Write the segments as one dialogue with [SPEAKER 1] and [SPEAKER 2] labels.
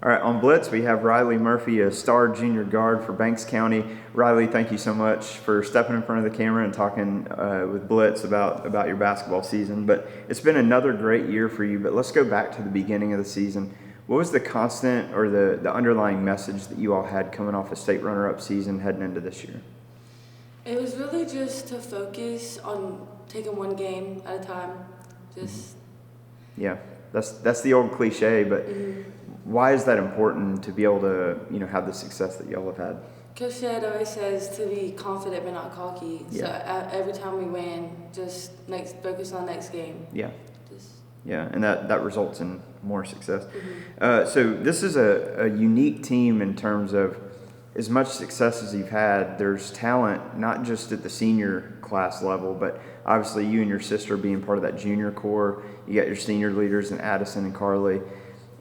[SPEAKER 1] All right, on Blitz, we have Ryleigh Murphy, a star junior guard for Banks County. Ryleigh, thank you so much for stepping in front of the camera and talking with Blitz about your basketball season. But it's been another great year for you, but let's go back to the beginning of the season. What was the constant or the underlying message that you all had coming off a state runner-up season heading into this year?
[SPEAKER 2] It was really just to focus on taking one game at a time.
[SPEAKER 1] Yeah, that's the old cliche, but why is that important to be able to have the success that y'all have had?
[SPEAKER 2] Coach Shedd always says to be confident but not cocky.
[SPEAKER 1] Yeah.
[SPEAKER 2] So every time we win, just focus on the next game.
[SPEAKER 1] Yeah. Yeah, and that results in more success. So this is a unique team in terms of as much success as you've had. There's talent not just at the senior class level, but obviously you and your sister being part of that junior core. You got your senior leaders in Addison and Carly.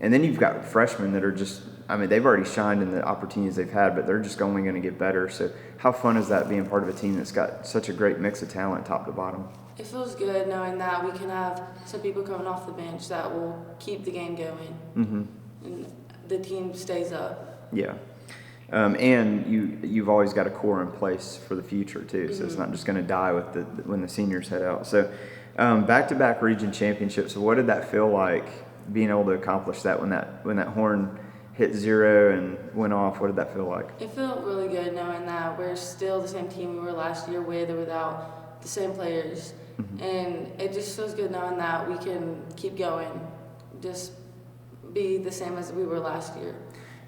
[SPEAKER 1] And then you've got freshmen that are just, they've already shined in the opportunities they've had, but they're just only going to get better. So how fun is that being part of a team that's got such a great mix of talent top to bottom?
[SPEAKER 2] It feels good knowing that we can have some people coming off the bench that will keep the game going. And the team stays up.
[SPEAKER 1] Yeah. And you've always got a core in place for the future too, so it's not just going to die when the seniors head out. So back-to-back region championships. So what did that feel like, being able to accomplish that when that horn hit 0 and went off? What did that feel like?
[SPEAKER 2] It felt really good knowing that we're still the same team we were last year with or without the same players. And it just feels good knowing that we can keep going, just be the same as we were last year.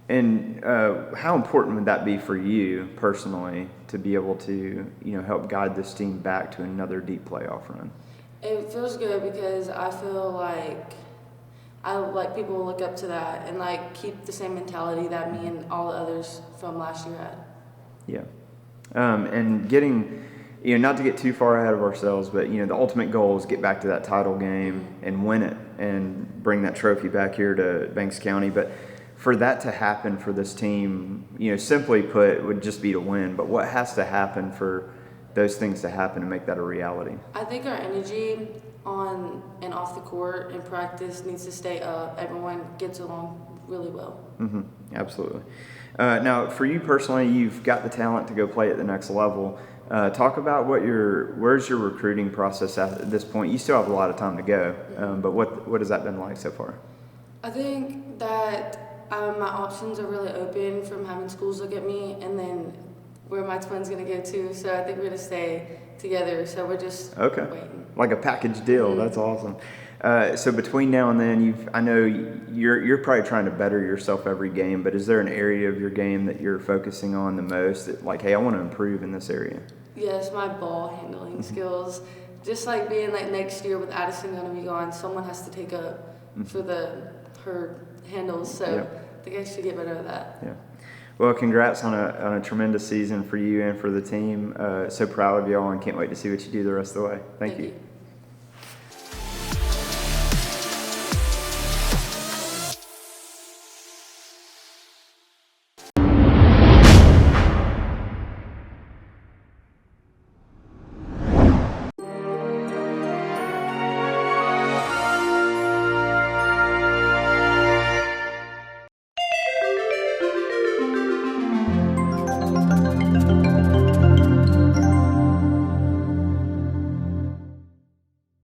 [SPEAKER 1] And how important would that be for you personally to be able to help guide this team back to another deep playoff run?
[SPEAKER 2] It feels good because I feel like people will look up to that and keep the same mentality that me and all the others from last year had.
[SPEAKER 1] Yeah. And getting, not to get too far ahead of ourselves, but the ultimate goal is get back to that title game and win it and bring that trophy back here to Banks County. But for that to happen for this team, simply put, would just be to win. But what has to happen for those things to happen to make that a reality?
[SPEAKER 2] I think our energy on and off the court in practice needs to stay up. Everyone gets along really well.
[SPEAKER 1] Absolutely. Now, for you personally, you've got the talent to go play at the next level. Talk about where's your recruiting process at this point? You still have a lot of time to go, but what has that been like so far?
[SPEAKER 2] I think that my options are really open from having schools look at me and then where my twin's going to go to. So I think we're going to stay together. So we're just waiting.
[SPEAKER 1] Like a package deal. That's awesome. So between now and then, I know you're probably trying to better yourself every game, but is there an area of your game that you're focusing on the most that hey, I want to improve in this area?
[SPEAKER 2] Yes, my ball handling skills. Just being next year with Addison going to be gone, someone has to take up for her handles. So I think I should get better at that.
[SPEAKER 1] Yeah. Well, congrats on a tremendous season for you and for the team. So proud of y'all and can't wait to see what you do the rest of the way. Thank you.